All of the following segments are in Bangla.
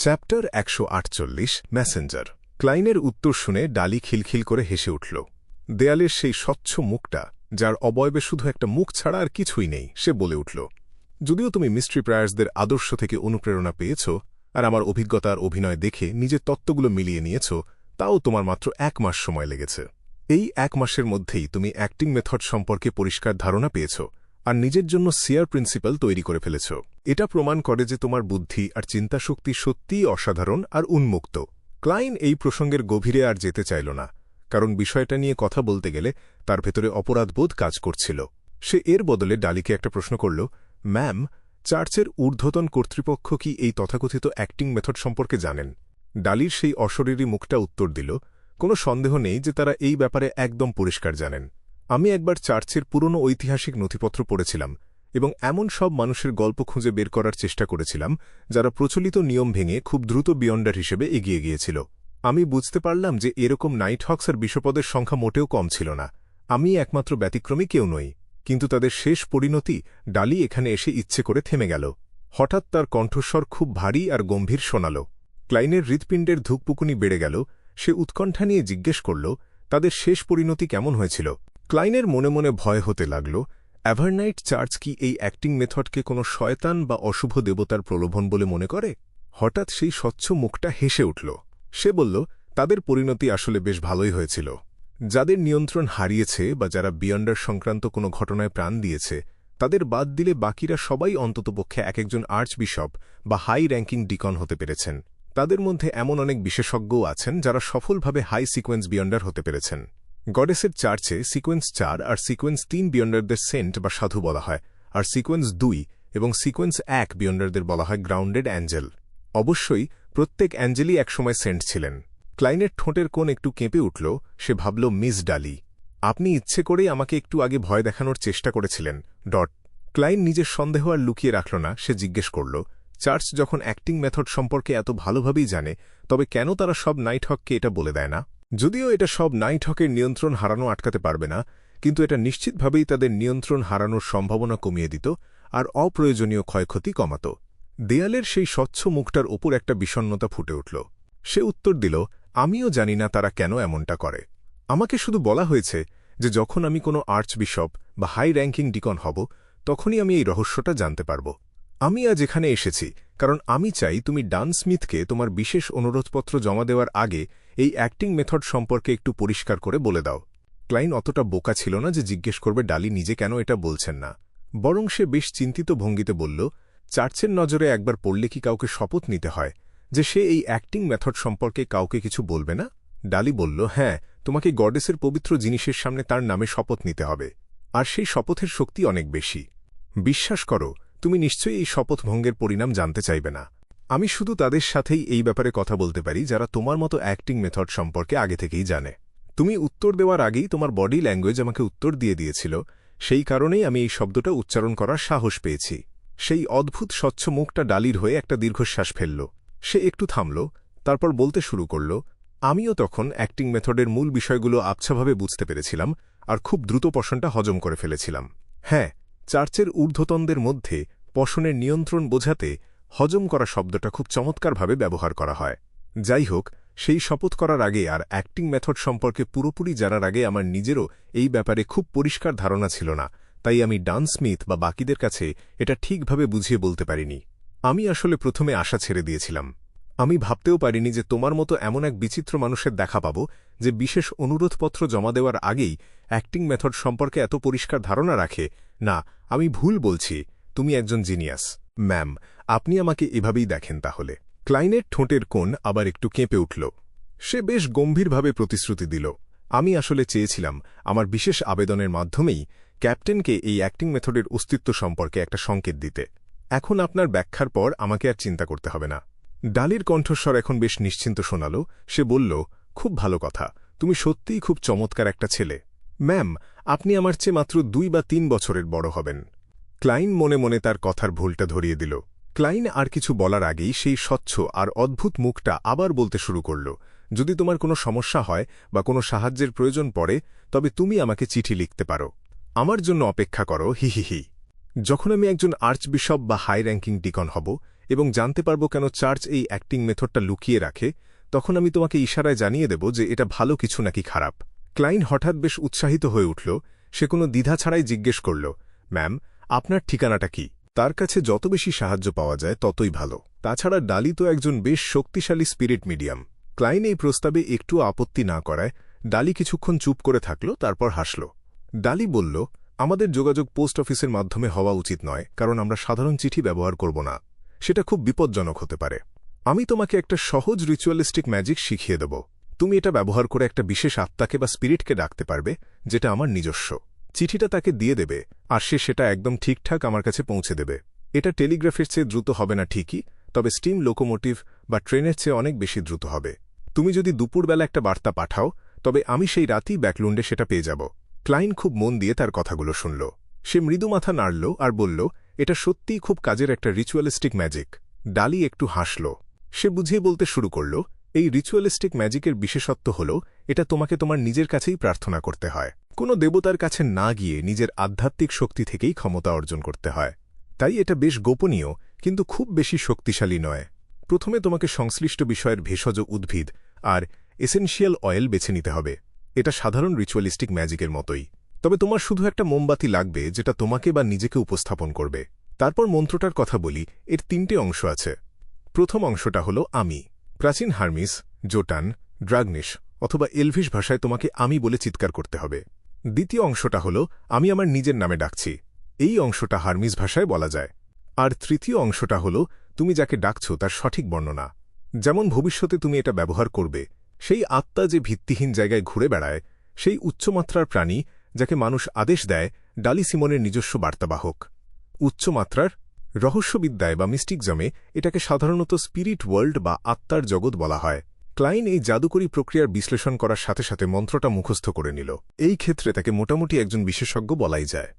Chapter ১৪৮ Messenger. ক্লাইনের উত্তর শুনে ডালি খিলখিল করে হেসে উঠল। দেয়ালের সেই স্বচ্ছ মুখটা, যার অবয়বে শুধু একটা মুখ ছাড়া আর কিছুই নেই, সে বলে উঠল, যদিও তুমি মিস্ট্রি প্রায়ার্সদের আদর্শ থেকে অনুপ্রেরণা পেয়েছ আর আমার অভিজ্ঞতার অভিনয় দেখে নিজের তত্ত্বগুলো মিলিয়ে নিয়েছ, তাও তোমার মাত্র ১ মাস সময় লেগেছে। এই ১ মাসের মধ্যেই তুমি অ্যাক্টিং মেথড সম্পর্কে পরিষ্কার ধারণা পেয়েছ আর নিজের জন্য সিয়ার প্রিন্সিপাল তৈরি করে ফেলেছ। এটা প্রমাণ করে যে তোমার বুদ্ধি আর চিন্তাশক্তি সত্যিই অসাধারণ আর উন্মুক্ত। ক্লাইন এই প্রসঙ্গের গভীরে আর যেতে চাইল না, কারণ বিষয়টা নিয়ে কথা বলতে গেলে তার ভেতরে অপরাধবোধ কাজ করছিল। সে এর বদলে ডালিকে একটা প্রশ্ন করল, ম্যাম, চার্চের ঊর্ধ্বতন কর্তৃপক্ষ কি এই তথাকথিত অ্যাক্টিং মেথড সম্পর্কে জানেন? ডালির সেই অশরীরী মুখটা উত্তর দিল, কোনো সন্দেহ নেই যে তারা এই ব্যাপারে একদম পরিষ্কার জানেন। আমি একবার চার্চের পুরনো ঐতিহাসিক নথিপত্র পড়েছিলাম এবং এমন সব মানুষের গল্প খুঁজে বের করার চেষ্টা করেছিলাম যারা প্রচলিত নিয়ম ভেঙে খুব দ্রুত বিয়ন্ডার হিসেবে এগিয়ে গিয়েছিল। আমি বুঝতে পারলাম যে এরকম নাইট হক্স আর বিশপদের সংখ্যা মোটেও কম ছিল না। আমি একমাত্র ব্যতিক্রমী কেউ নই, কিন্তু তাদের শেষ পরিণতি। ডালি এখানে এসে ইচ্ছে করে থেমে গেল। হঠাৎ তার কণ্ঠস্বর খুব ভারী আর গম্ভীর শোনাল। ক্লাইনের হৃৎপিণ্ডের ধুকপুকুনি বেড়ে গেল। সে উৎকণ্ঠা নিয়ে জিজ্ঞেস করল, তাদের শেষ পরিণতি কেমন হয়েছিল? ক্লাইনের মনে মনে ভয় হতে লাগল। অ্যাভারনাইট চার্চ কি এই অ্যাক্টিং মেথডকে কোনো শয়তান বা অশুভ দেবতার প্রলোভন বলে মনে করে? হঠাৎ সেই স্বচ্ছ মুখটা হেসে উঠল। সে বলল, তাদের পরিণতি আসলে বেশ ভালোই হয়েছিল। যাদের নিয়ন্ত্রণ হারিয়েছে বা যারা বিয়ন্ডার সংক্রান্ত কোনো ঘটনায় প্রাণ দিয়েছে, তাদের বাদ দিলে বাকিরা সবাই অন্ততপক্ষে একজন আর্চবিশপ বা হাই র্যাঙ্কিং ডিকন হতে পেরেছেন। তাদের মধ্যে এমন অনেক বিশেষজ্ঞও আছেন যারা সফলভাবে হাই সিকোয়েন্স বিয়ন্ডার হতে পেরেছেন। গডেসের চার্চে সিকোয়েন্স ৪ আর সিকোয়েন্স ৩ বিয়ন্ডারদের সেন্ট বা সাধু বলা হয়, আর সিকোয়েন্স ২ এবং সিকোয়েন্স ১ বিয়ন্ডারদের বলা হয় গ্রাউন্ডেড অ্যাঞ্জেল। অবশ্যই প্রত্যেক অ্যাঞ্জেলই একসময় সেন্ট ছিলেন। ক্লাইনের ঠোঁটের কোণ একটু কেঁপে উঠল। সে ভাবল, মিস ডালি, আপনি ইচ্ছে করেই আমাকে একটু আগে ভয় দেখানোর চেষ্টা করেছিলেন। ক্লাইন নিজের সন্দেহ আর লুকিয়ে রাখল না। সে জিজ্ঞেস করল, চার্চ যখন অ্যাক্টিং মেথড সম্পর্কে এত ভালোভাবেই জানে, তবে কেন তারা সব নাইট হককে এটা বলে দেয় না? যদিও এটা সব নাইট হকের নিয়ন্ত্রণ হারানো আটকাতে পারবে না, কিন্তু এটা নিশ্চিতভাবেই তাদের নিয়ন্ত্রণ হারানোর সম্ভাবনা কমিয়ে দিত আর অপ্রয়োজনীয় ক্ষয়ক্ষতি কমাত। দেয়ালের সেই স্বচ্ছ মুখটার ওপর একটা বিষণ্ণতা ফুটে উঠল। সে উত্তর দিল, আমিও জানি না তারা কেন এমনটা করে। আমাকে শুধু বলা হয়েছে যে যখন আমি কোনো আর্চবিশপ বা হাই র্যাঙ্কিং ডিকন হব, তখনই আমি এই রহস্যটা জানতে পারব। আমি আজ এখানে এসেছি কারণ আমি চাই তুমি ডান স্মিথকে তোমার বিশেষ অনুরোধপত্র জমা দেওয়ার আগে এই অ্যাক্টিং মেথড সম্পর্কে একটু পরিষ্কার করে বলে দাও। ক্লাইন অতটা বোকা ছিল না যে জিজ্ঞেস করবে ডালি নিজে কেন এটা বলছেন না। বরং সে বেশ চিন্তিত ভঙ্গিতে বলল, চার্চের নজরে একবার পড়লে কি কাউকে শপথ নিতে হয় যে সে এই অ্যাক্টিং মেথড সম্পর্কে কাউকে কিছু বলবে না? ডালি বলল, হ্যাঁ, তোমাকে গডেসের পবিত্র জিনিসের সামনে তার নামে শপথ নিতে হবে, আর সেই শপথের শক্তি অনেক বেশি। বিশ্বাস করো, তুমি নিশ্চয়ই এই শপথ ভঙ্গের পরিণাম জানতে চাইবে না। আমি শুধু তাদের সাথেই এই ব্যাপারে কথা বলতে পারি যারা তোমার মতো অ্যাক্টিং মেথড সম্পর্কে আগে থেকেই জানে। তুমি উত্তর দেওয়ার আগেই তোমার বডি ল্যাঙ্গুয়েজ আমাকে উত্তর দিয়ে দিয়েছিল, সেই কারণেই আমি এই শব্দটা উচ্চারণ করার সাহস পেয়েছি। সেই অদ্ভুত স্বচ্ছ মুখটা ডালির হয়ে একটা দীর্ঘশ্বাস ফেলল। সে একটু থামল, তারপর বলতে শুরু করল, আমিও তখন অ্যাক্টিং মেথডের মূল বিষয়গুলো আবছাভাবে বুঝতে পেরেছিলাম আর খুব দ্রুত পশনটা হজম করে ফেলেছিলাম। হ্যাঁ, চার্চের ঊর্ধ্বতনদের মধ্যে পশনের নিয়ন্ত্রণ বোঝাতে হজম করা শব্দটা খুব চমৎকারভাবে ব্যবহার করা হয়। যাই হোক, সেই শপথ করার আগে আর অ্যাক্টিং মেথড সম্পর্কে পুরোপুরি জানার আগে আমার নিজেরও এই ব্যাপারে খুব পরিষ্কার ধারণা ছিল না, তাই আমি ডান স্মিথ বা বাকিদের কাছে এটা ঠিকভাবে বুঝিয়ে বলতে পারিনি। আমি আসলে প্রথমে আশা ছেড়ে দিয়েছিলাম। আমি ভাবতেও পারিনি যে তোমার মতো এমন এক বিচিত্র মানুষের দেখা পাব যে বিশেষ অনুরোধপত্র জমা দেওয়ার আগেই অ্যাক্টিং মেথড সম্পর্কে এত পরিষ্কার ধারণা রাখে। না, আমি ভুল বলছি, তুমি একজন জিনিয়াস। ম্যাম, আপনি আমাকে এভাবেই দেখেন তাহলে? ক্লাইনের ঠোঁটের কোণ আবার একটু কেঁপে উঠল। সে বেশ গম্ভীরভাবে প্রতিশ্রুতি দিল, আমি আসলে চেয়েছিলাম আমার বিশেষ আবেদনের মাধ্যমেই ক্যাপ্টেনকে এই অ্যাক্টিং মেথডের অস্তিত্ব সম্পর্কে একটা সংকেত দিতে। এখন আপনার ব্যাখ্যার পর আমাকে আর চিন্তা করতে হবে না। ডালির কণ্ঠস্বর এখন বেশ নিশ্চিন্ত শোনাল। সে বলল, খুব ভালো কথা, তুমি সত্যিই খুব চমৎকার একটা ছেলে। ম্যাম, আপনি আমার চেয়ে মাত্র ২ বা ৩ বছরের বড় হবেন। ক্লাইন মনে মনে তার কথার ভুলটা ধরিয়ে দিল। ক্লাইন আর কিছু বলার আগেই সেই স্বচ্ছ আর অদ্ভুত মুখটা আবার বলতে শুরু করল, যদি তোমার কোনো সমস্যা হয় বা কোনো সাহায্যের প্রয়োজন পড়ে, তবে তুমি আমাকে চিঠি লিখতে পারো। আমার জন্য অপেক্ষা করো, হি হি হি। যখন আমি একজন আর্চবিশপ বা হাই র্যাঙ্কিং ডিকন হব এবং জানতে পারব কেন চার্চ এই অ্যাক্টিং মেথডটা লুকিয়ে রাখে, তখন আমি তোমাকে ইশারায় জানিয়ে দেব যে এটা ভালো কিছু নাকি খারাপ। ক্লাইন হঠাৎ বেশ উৎসাহিত হয়ে উঠল। সে কোনো দ্বিধা ছাড়াই জিজ্ঞেস করল, ম্যাম, আপনার ঠিকানাটা কি? তার কাছে যত বেশি সাহায্য পাওয়া যায় ততই ভালো। তাছাড়া ডালি তো একজন বেশ শক্তিশালী স্পিরিট মিডিয়াম। ক্লাইন এই প্রস্তাবে একটু আপত্তি না করায় ডালি কিছুক্ষণ চুপ করে থাকল, তারপর হাসল। ডালি বলল, আমাদের যোগাযোগ পোস্ট অফিসের মাধ্যমে হওয়া উচিত নয়, কারণ আমরা সাধারণ চিঠি ব্যবহার করব না। সেটা খুব বিপজ্জনক হতে পারে। আমি তোমাকে একটা সহজ রিচুয়ালিস্টিক ম্যাজিক শিখিয়ে দেব। তুমি এটা ব্যবহার করে একটা বিশেষ আত্মাকে বা স্পিরিটকে ডাকতে পারবে, যেটা আমার নিজস্ব। চিঠিটা তাকে দিয়ে দেবে, আর সে সেটা একদম ঠিকঠাক আমার কাছে পৌঁছে দেবে। এটা টেলিগ্রাফের চেয়ে দ্রুত হবে না ঠিকই, তবে স্টিম লোকোমোটিভ বা ট্রেনের চেয়ে অনেক বেশি দ্রুত হবে। তুমি যদি দুপুরবেলা একটা বার্তা পাঠাও, তবে আমি সেই রাতেই ব্যাকলুন্ডে সেটা পেয়ে যাব। ক্লাইন খুব মন দিয়ে তার কথাগুলো শুনল। সে মৃদু মাথা নাড়ল আর বলল, এটা সত্যিই খুব কাজের একটা রিচুয়ালিস্টিক ম্যাজিক। ডালি একটু হাসল। সে বুঝিয়ে বলতে শুরু করল, এই রিচুয়ালিস্টিক ম্যাজিকের বিশেষত্ব হল এটা তোমাকে তোমার নিজের কাছেই প্রার্থনা করতে হয়। কোনো দেবতার কাছে না গিয়ে নিজের আধ্যাত্মিক শক্তি থেকেই ক্ষমতা অর্জন করতে হয়। তাই এটা বেশ গোপনীয়, কিন্তু খুব বেশি শক্তিশালী নয়। প্রথমে তোমাকে সংশ্লিষ্ট বিষয়ের ভেষজ উদ্ভিদ আর এসেনশিয়াল অয়েল বেছে নিতে হবে। এটা সাধারণ রিচুয়ালিস্টিক ম্যাজিকের মতোই, তবে তোমার শুধু একটা মোমবাতি লাগবে যেটা তোমাকে বা নিজেকে উপস্থাপন করবে। তারপর মন্ত্রটার কথা বলি। এর 3টে অংশ আছে। প্রথম অংশটা হল আমি। প্রাচীন হার্মিস, জোটান, ড্রাগনিশ অথবা এলভিশ ভাষায় তোমাকে আমি বলে চিৎকার করতে হবে। দ্বিতীয় অংশটা হল আমি আমার নিজের নামে ডাকছি। এই অংশটা হার্মিস ভাষায় বলা যায়। আর তৃতীয় অংশটা হল তুমি যাকে ডাকছ তার সঠিক বর্ণনা। যেমন ভবিষ্যতে তুমি এটা ব্যবহার করবে, সেই আত্মা যে ভিত্তিহীন জায়গায় ঘুরে বেড়ায়, সেই উচ্চমাত্রার প্রাণী যাকে মানুষ আদেশ দেয়, ডালি সিমনের নিজস্ব বার্তাবাহক। উচ্চমাত্রার রহস্যবিদ্যায় বা মিস্টিকজমে এটাকে সাধারণত স্পিরিট ওয়ার্ল্ড বা আত্মার জগৎ বলা হয়। ক্লাইন এই জাদুকরী প্রক্রিয়ার বিশ্লেষণ করার সাথে সাথে মন্ত্রটা মুখস্থ করে নিল। এই ক্ষেত্রে তাকে মোটামুটি একজন বিশেষজ্ঞ বলাই যায়।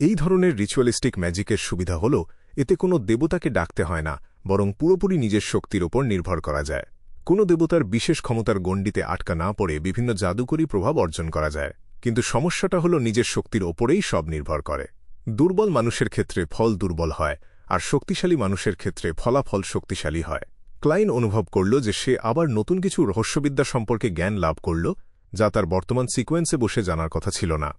এই ধরনের রিচুয়ালিস্টিক ম্যাজিকের সুবিধা হল এতে কোনো দেবতাকে ডাকতে হয় না, বরং পুরোপুরি নিজের শক্তির ওপর নির্ভর করা যায়। কোনো দেবতার বিশেষ ক্ষমতার গণ্ডিতে আটকা না পড়ে বিভিন্ন জাদুকরী প্রভাব অর্জন করা যায়। কিন্তু সমস্যাটা হল নিজের শক্তির ওপরেই সব নির্ভর করে। দুর্বল মানুষের ক্ষেত্রে ফল দুর্বল হয়, আর শক্তিশালী মানুষের ক্ষেত্রে ফলাফল শক্তিশালী হয়। ক্লাইন অনুভব করল যে সে আবার নতুন কিছু রহস্যবিদ্যা সম্পর্কে জ্ঞান লাভ করল, যা তার বর্তমান সিকোয়েন্সে বসে জানার কথা ছিল না।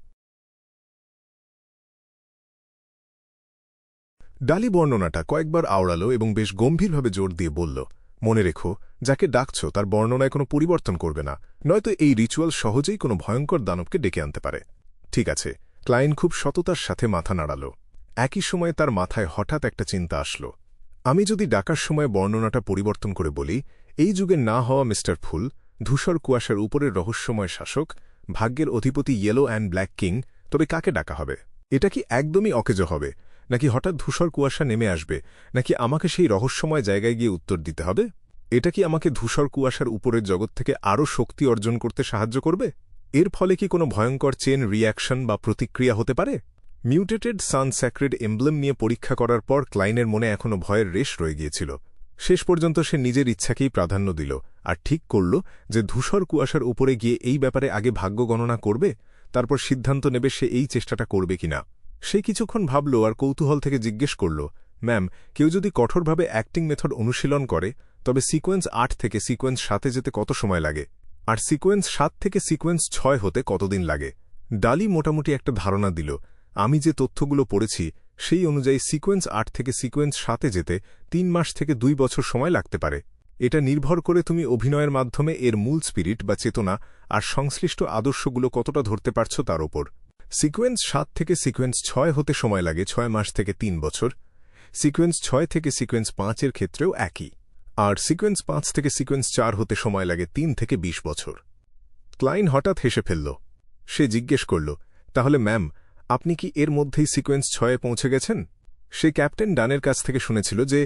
ডালি বর্ণনাটা কয়েকবার আওড়াল এবং বেশ গম্ভীরভাবে জোর দিয়ে বলল, মনে রেখো, যাকে ডাকছ তার বর্ণনায় কোনো পরিবর্তন করবে না, নয়তো এই রিচুয়াল সহজেই কোনো ভয়ঙ্কর দানবকে ডেকে আনতে পারে। ঠিক আছে। ক্লাইন খুব সততার সাথে মাথা নাড়াল। একই সময়ে তার মাথায় হঠাৎ একটা চিন্তা আসল। আমি যদি ডাকার সময় বর্ণনাটা পরিবর্তন করে বলি, এই যুগে না হওয়া মিস্টার ফুল, ধূসর কুয়াশার উপরের রহস্যময় শাসক, ভাগ্যের অধিপতি ইয়েলো অ্যান্ড ব্ল্যাক কিং, তবে কাকে ডাকা হবে? এটা কি একদমই অকেজো হবে, নাকি হঠাৎ ধূসর কুয়াশা নেমে আসবে, নাকি আমাকে সেই রহস্যময় জায়গায় গিয়ে উত্তর দিতে হবে? এটা কি আমাকে ধূসর কুয়াশার উপরের জগৎ থেকে আরও শক্তি অর্জন করতে সাহায্য করবে? এর ফলে কি কোনো ভয়ঙ্কর চেন রিঅ্যাকশন বা প্রতিক্রিয়া হতে পারে? মিউটেটেড সান স্যাক্রেড এমব্লেম নিয়ে পরীক্ষা করার পর ক্লাইনের মনে এখনও ভয়ের রেশ রয়ে গিয়েছিল। শেষ পর্যন্ত সে নিজের ইচ্ছাকেই প্রাধান্য দিল আর ঠিক করল যে ধূসর কুয়াশার উপরে গিয়ে এই ব্যাপারে আগে ভাগ্য গণনা করবে, তারপর সিদ্ধান্ত নেবে সে এই চেষ্টাটা করবে কিনা। সে কিছুক্ষণ ভাবল আর কৌতূহল থেকে জিজ্ঞেস করল, ম্যাম, কেউ যদি কঠোরভাবে অ্যাক্টিং মেথড অনুশীলন করে, তবে সিকোয়েন্স 8 থেকে সিকোয়েন্স 7-এ যেতে কত সময় লাগে, আর সিকোয়েন্স 7 থেকে সিকোয়েন্স 6 হতে কতদিন লাগে? ডালি মোটামুটি একটা ধারণা দিল। আমি যে তথ্যগুলো পড়েছি সেই অনুযায়ী সিকোয়েন্স 8 থেকে সিকোয়েন্স 7-এ যেতে 3 মাস থেকে 2 বছর সময় লাগতে পারে। এটা নির্ভর করে তুমি অভিনয়ের মাধ্যমে এর মূল স্পিরিট বা চেতনা আর সংশ্লিষ্ট আদর্শগুলো কতটা ধরতে পারছ তার ওপর। সিকোয়েন্স 7 থেকে সিকোয়েন্স 6 হতে সময় লাগে 6 মাস থেকে 3 বছর। সিকোয়েন্স 6 থেকে সিকোয়েন্স 5-এর ক্ষেত্রেও একই। আর সিকোয়েন্স 5 থেকে সিকোয়েন্স 4 হতে সময় লাগে 3 থেকে 20 বছর। ক্লাইন হঠাৎ হেসে ফেলল। সে জিজ্ঞেস করল, তাহলে ম্যাম, আপনি কি এর মধ্যেই সিকোয়েন্স 6-এ পৌঁছে গেছেন? সে ক্যাপ্টেন ডানের কাছ থেকে শুনেছিল যে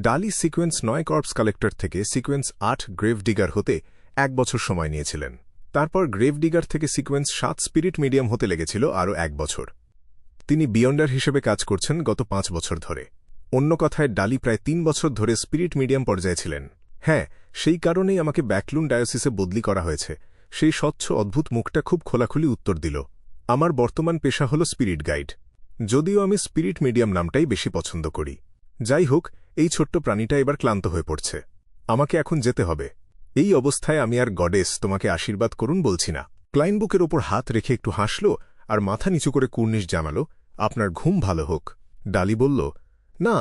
ডালি সিকোয়েন্স 9 কর্পস কালেক্টর থেকে সিকোয়েন্স 8 গ্রেভ ডিগার হতে 1 বছর সময় নিয়েছিলেন। তারপর গ্রেভ ডিগার থেকে সিকোয়েন্স 7 স্পিরিট মিডিয়াম হতে লেগেছিল আরও 1 বছর। তিনি বিয়ন্ডার হিসেবে কাজ করছেন গত 5 বছর ধরে। অন্য কথায় ডালি প্রায় 3 বছর ধরে স্পিরিট মিডিয়াম পর্যায়ে ছিলেন। হ্যাঁ, সেই কারণেই আমাকে ব্যাকলুন ডায়োসিসে বদলি করা হয়েছে। সেই স্বচ্ছ অদ্ভুত মুখটা খুব খোলাখুলি উত্তর দিল। আমার বর্তমান পেশা হল স্পিরিট গাইড, যদিও আমি স্পিরিট মিডিয়াম নামটাই বেশি পছন্দ করি। যাই হোক, এই ছোট্ট প্রাণীটা এবার ক্লান্ত হয়ে পড়ছে। আমাকে এখন যেতে হবে। এই অবস্থায় আমি আর গডেস তোমাকে আশীর্বাদ করুন বলছি না। ক্লাইন বুকের ওপর হাত রেখে একটু হাসল আর মাথা নিচু করে কুর্নিশ জানাল, আপনার ঘুম ভালো হোক। ডালি বলল, না,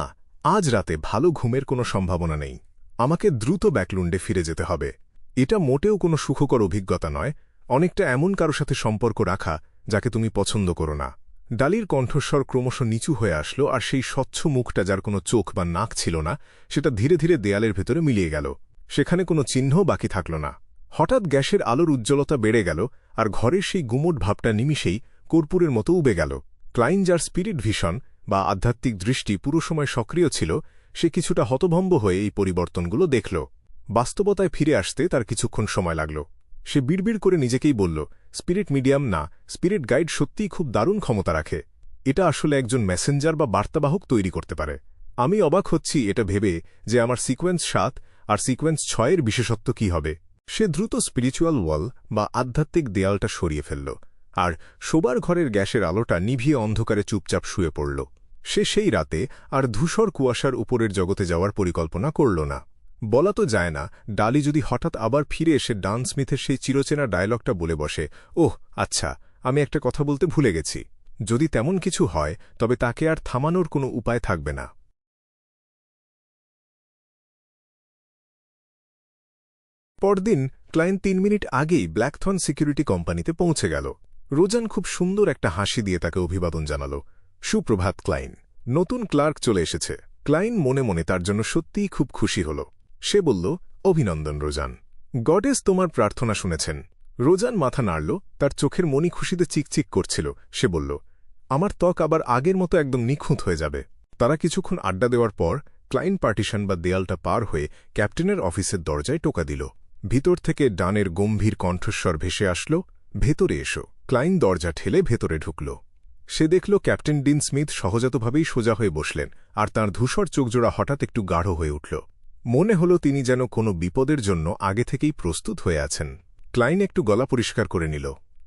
আজ রাতে ভালো ঘুমের কোনো সম্ভাবনা নেই। আমাকে দ্রুত ব্যাকলুন্ডে ফিরে যেতে হবে। এটা মোটেও কোনো সুখকর অভিজ্ঞতা নয়, অনেকটা এমন কারো সাথে সম্পর্ক রাখা যাকে তুমি পছন্দ করো না। ডালির কণ্ঠস্বর ক্রমশ নিচু হয়ে আসলো আর সেই স্বচ্ছ মুখটা, যার কোনো চোখ বা নাক ছিল না, সেটা ধীরে ধীরে দেয়ালের ভেতরে মিলিয়ে গেল। সেখানে কোনো চিহ্ন বাকি থাকল না। হঠাৎ গ্যাসের আলোর উজ্জ্বলতা বেড়ে গেল আর ঘরের সেই গুমোট ভাবটা নিমিষেই কর্পূরের মতো উবে গেল। ক্লাইন, যার স্পিরিট ভিশন বা আধ্যাত্মিক দৃষ্টি পুরো সময় সক্রিয় ছিল, সে কিছুটা হতভম্ব হয়ে এই পরিবর্তনগুলো দেখল। বাস্তবতায় ফিরে আসতে তার কিছুক্ষণ সময় লাগল। সে বিড়বিড় করে নিজেকেই বলল, স্পিরিট মিডিয়াম না, স্পিরিট গাইড সত্যিই খুব দারুণ ক্ষমতা রাখে। এটা আসলে একজন মেসেঞ্জার বা বার্তাবাহক তৈরি করতে পারে। আমি অবাক হচ্ছি এটা ভেবে যে আমার সিকোয়েন্স 7 আর সিকোয়েন্স 6-এর বিশেষত্ব কী হবে। সে দ্রুত স্পিরিচুয়াল ওয়াল বা আধ্যাত্মিক দেয়ালটা সরিয়ে ফেলল আর শোবার ঘরের গ্যাসের আলোটা নিভিয়ে অন্ধকারে চুপচাপ শুয়ে পড়ল। সে সেই রাতে আর ধূসর কুয়াশার উপরের জগতে যাওয়ার পরিকল্পনা করল না। বলা তো যায় না, ডালি যদি হঠাৎ আবার ফিরে এসে ডান স্মিথের সেই চিরচেনা ডায়লগটা বলে বসে, ওহ আচ্ছা, আমি একটা কথা বলতে ভুলে গেছি। যদি তেমন কিছু হয় তবে তাকে আর থামানোর কোনো উপায় থাকবে না। পরদিন ক্লায়েন্ট 3 মিনিট আগেই ব্ল্যাকথর্ন সিকিউরিটি কোম্পানিতে পৌঁছে গেল। রোজান খুব সুন্দর একটা হাসি দিয়ে তাকে অভিবাদন জানাল। সুপ্রভাত ক্লাইন, নতুন ক্লার্ক চলে এসেছে। ক্লাইন মনে মনে তার জন্য সত্যিই খুব খুশি হল। সে বলল, অভিনন্দন রোজান, গডেস তোমার প্রার্থনা শুনেছেন। রোজান মাথা নাড়ল, তার চোখের মনি খুশিতে চিকচিক করছিল। সে বলল, আমার ত্বক আবার আগের মতো একদম নিখুঁত হয়ে যাবে। তারা কিছুক্ষণ আড্ডা দেওয়ার পর ক্লাইন পার্টিশন বা দেয়ালটা পার হয়ে ক্যাপ্টেনের অফিসের দরজায় টোকা দিল। ভিতর থেকে ডানের গম্ভীর কণ্ঠস্বর ভেসে আসল, ভেতরে এসো। ক্লাইন দরজা ঠেলে ভেতরে ঢুকল। সে দেখল ক্যাপ্টেন ডিন স্মিথ সহজাতভাবেই সোজা হয়ে বসলেন আর তাঁর ধূসর চোখজোড়া হঠাৎ একটু গাঢ় হয়ে উঠল। মনে হল তিনি যেন কোনো বিপদের জন্য আগে থেকেই প্রস্তুত হয়ে আছেন। ক্লাইন একটু গলা পরিষ্কার করে নিল।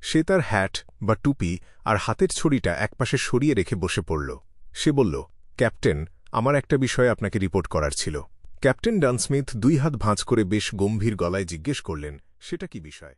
সে তার হ্যাট বা টুপি আর হাতের ছড়িটা একপাশে সরিয়ে রেখে বসে পড়ল। সে বলল, ক্যাপ্টেন, আমার একটা বিষয়ে আপনাকে রিপোর্ট করার ছিল। ক্যাপ্টেন ডান স্মিথ 2 হাত ভাঁজ করে বেশ গম্ভীর গলায় জিজ্ঞেস করলেন, সেটা কি বিষয়?